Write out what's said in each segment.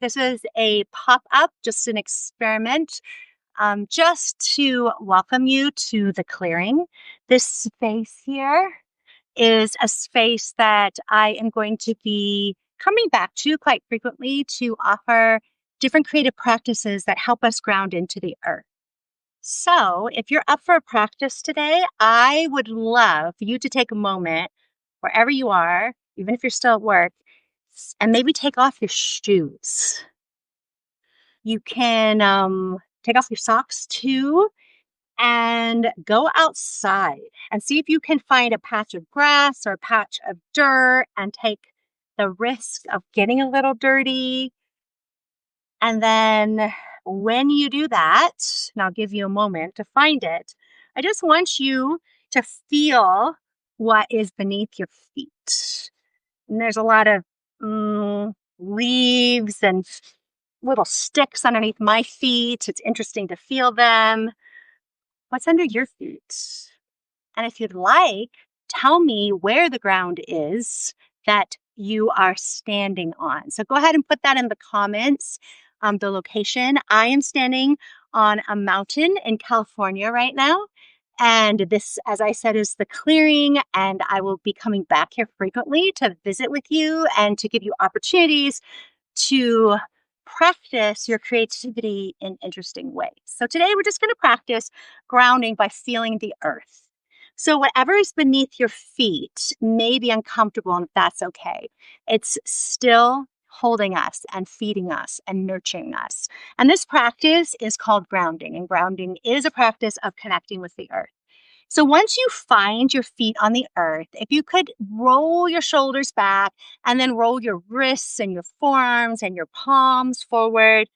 This is a pop-up, just an experiment, just to welcome you to the clearing. This space here is a space that I am going to be coming back to quite frequently to offer different creative practices that help us ground into the earth. So, if you're up for a practice today, I would love for you to take a moment wherever you are, even if you're still at work, and maybe take off your shoes. You can take off your socks too and go outside and see if you can find a patch of grass or a patch of dirt and take the risk of getting a little dirty. And then when you do that, and I'll give you a moment to find it, I just want you to feel what is beneath your feet. And there's a lot of leaves and little sticks underneath my feet. It's interesting to feel them. What's under your feet? And if you'd like, tell me where the ground is that you are standing on. So go ahead and put that in the comments, the location. I am standing on a mountain in California right now. And this, as I said, is the clearing. And I will be coming back here frequently to visit with you and to give you opportunities to practice your creativity in interesting ways. So today we're just going to practice grounding by feeling the earth. So whatever is beneath your feet may be uncomfortable, and that's okay. It's still holding us and feeding us and nurturing us. And this practice is called grounding, and grounding is a practice of connecting with the earth. So once you find your feet on the earth, if you could roll your shoulders back and then roll your wrists and your forearms and your palms forward,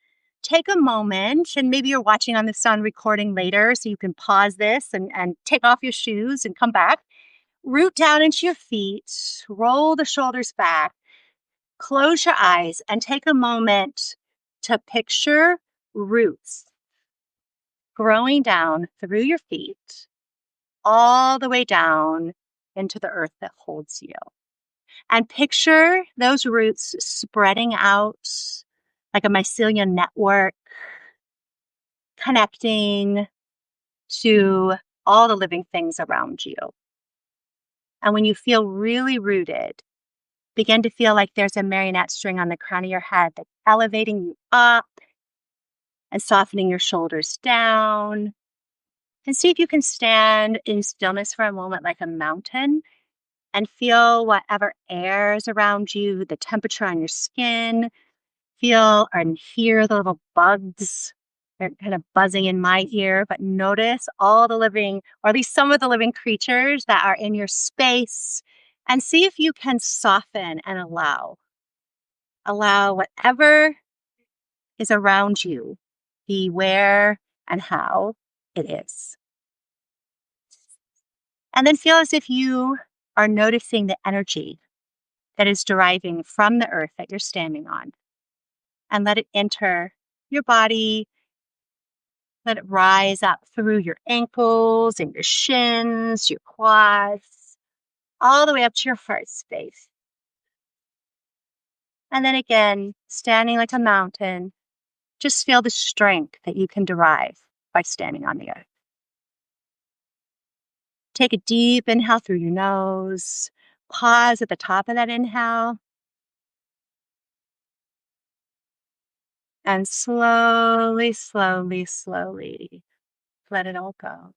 take a moment, and maybe you're watching on this on recording later, so you can pause this and take off your shoes and come back. Root down into your feet, roll the shoulders back, close your eyes, and take a moment to picture roots growing down through your feet all the way down into the earth that holds you. And picture those roots spreading out like a mycelium network, connecting to all the living things around you. And when you feel really rooted, begin to feel like there's a marionette string on the crown of your head that's elevating you up and softening your shoulders down. And see if you can stand in stillness for a moment like a mountain and feel whatever air is around you, the temperature on your skin. Feel and hear the little bugs. They're kind of buzzing in my ear, but notice all the living, or at least some of the living creatures that are in your space, and see if you can soften and allow. Allow whatever is around you, be where and how it is. And then feel as if you are noticing the energy that is deriving from the earth that you're standing on. And let it enter your body. Let it rise up through your ankles and your shins, your quads, all the way up to your heart space. And then again, standing like a mountain, just feel the strength that you can derive by standing on the earth. Take a deep inhale through your nose. Pause at the top of that inhale. And slowly, slowly, slowly let it all go.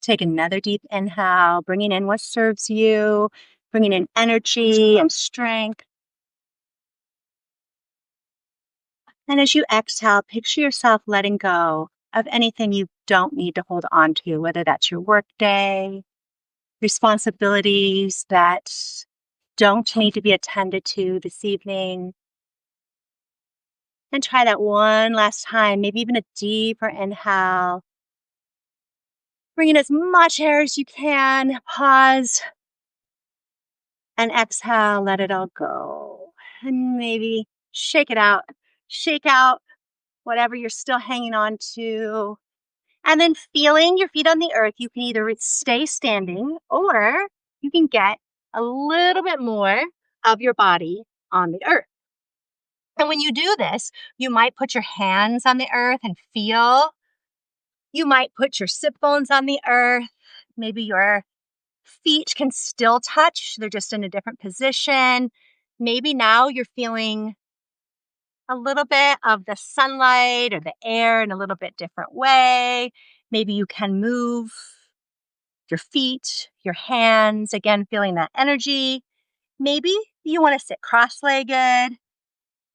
Take another deep inhale, bringing in what serves you, bringing in energy and strength. And as you exhale, picture yourself letting go of anything you don't need to hold on to, whether that's your work day, responsibilities that don't need to be attended to this evening. And try that one last time, maybe even a deeper inhale. Bring in as much air as you can. Pause. And exhale, let it all go. And maybe shake it out. Shake out whatever you're still hanging on to. And then feeling your feet on the earth, you can either stay standing or you can get a little bit more of your body on the earth. And when you do this, you might put your hands on the earth and feel. You might put your sit bones on the earth. Maybe your feet can still touch, they're just in a different position. Maybe now you're feeling a little bit of the sunlight or the air in a little bit different way. Maybe you can move your feet, your hands, again, feeling that energy. Maybe you want to sit cross legged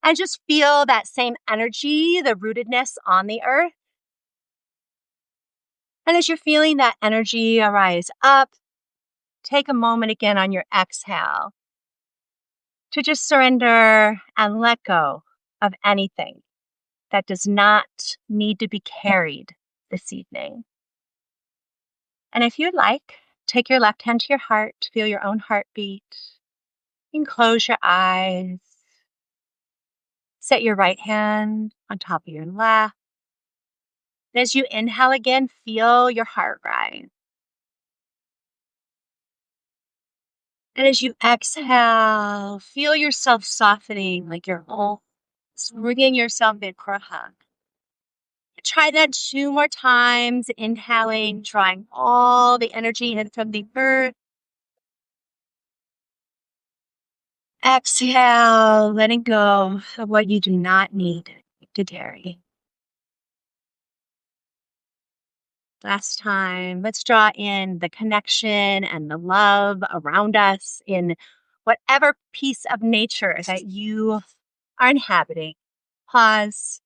and just feel that same energy, the rootedness on the earth. And as you're feeling that energy arise up, take a moment again on your exhale to just surrender and let go of anything that does not need to be carried this evening. And if you'd like, take your left hand to your heart, feel your own heartbeat. You can close your eyes. Set your right hand on top of your left. As you inhale again, feel your heart rise. And as you exhale, feel yourself softening like you're all bringing yourself in for a hug. Try that 2 more times, inhaling, drawing all the energy in from the earth. Exhale, letting go of what you do not need to carry. Last time, let's draw in the connection and the love around us in whatever piece of nature that you are inhabiting. Pause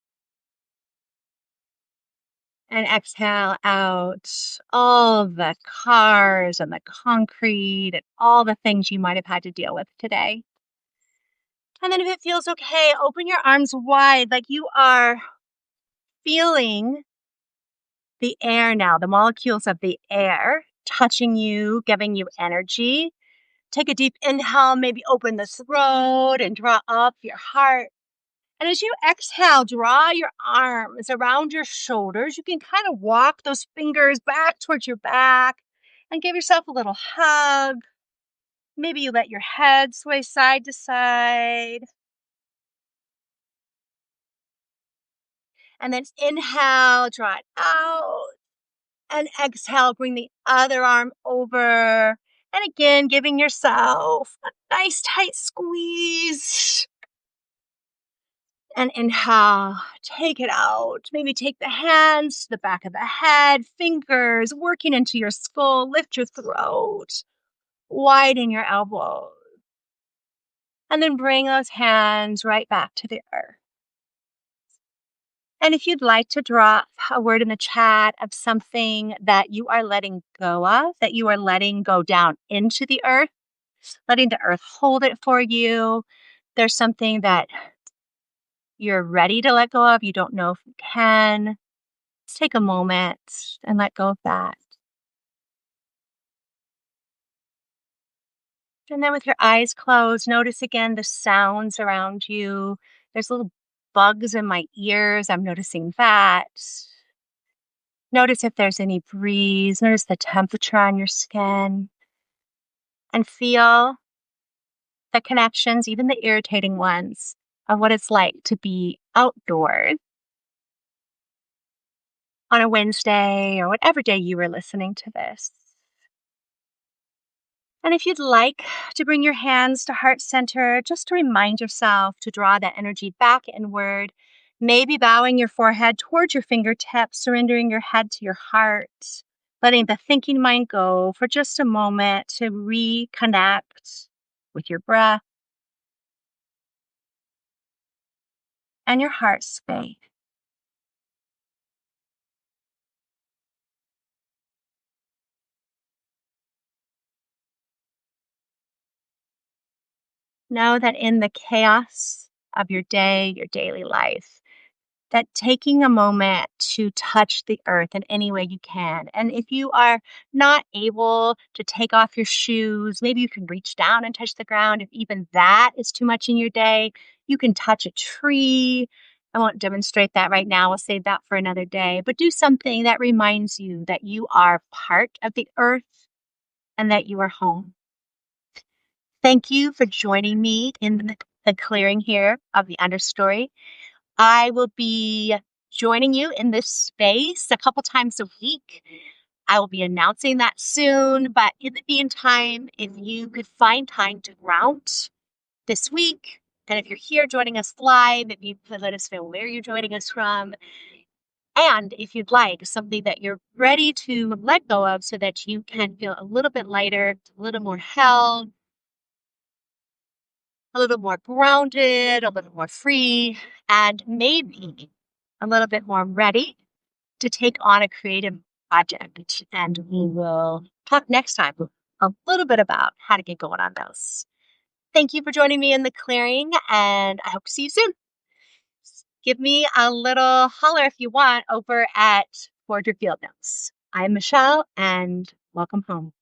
and exhale out all the cars and the concrete and all the things you might have had to deal with today. And then, if it feels okay, open your arms wide like you are feeling the air now, the molecules of the air touching you, giving you energy. Take a deep inhale, maybe open the throat and draw up your heart. And as you exhale, draw your arms around your shoulders. You can kind of walk those fingers back towards your back and give yourself a little hug. Maybe you let your head sway side to side. And then inhale, draw it out. And exhale, bring the other arm over. And again, giving yourself a nice tight squeeze. And inhale, take it out. Maybe take the hands to the back of the head, fingers working into your skull, lift your throat, widen your elbows. And then bring those hands right back to the earth. And if you'd like to drop a word in the chat of something that you are letting go of, that you are letting go down into the earth, letting the earth hold it for you, there's something that you're ready to let go of, you don't know if you can, let's take a moment and let go of that. And then with your eyes closed, notice again the sounds around you. There's little bugs in my ears. I'm noticing that. Notice if there's any breeze. Notice the temperature on your skin. And feel the connections, even the irritating ones, of what it's like to be outdoors on a Wednesday or whatever day you were listening to this. And if you'd like to bring your hands to heart center, just to remind yourself to draw that energy back inward, maybe bowing your forehead towards your fingertips, surrendering your head to your heart, letting the thinking mind go for just a moment to reconnect with your breath and your heart space. Know that in the chaos of your day, your daily life, that taking a moment to touch the earth in any way you can. And if you are not able to take off your shoes, maybe you can reach down and touch the ground. If even that is too much in your day, you can touch a tree. I won't demonstrate that right now. We'll save that for another day. But do something that reminds you that you are part of the earth and that you are home. Thank you for joining me in the clearing here of the Understory. I will be joining you in this space a couple times a week. I will be announcing that soon, but in the meantime, if you could find time to ground this week, and if you're here joining us live, if you could let us know where you're joining us from, and if you'd like something that you're ready to let go of so that you can feel a little bit lighter, a little more held, a little more grounded, a little more free, and maybe a little bit more ready to take on a creative project. And we will talk next time a little bit about how to get going on those. Thank you for joining me in the clearing, and I hope to see you soon. Give me a little holler if you want over at Forge Your Field Notes. I'm Michelle, and welcome home.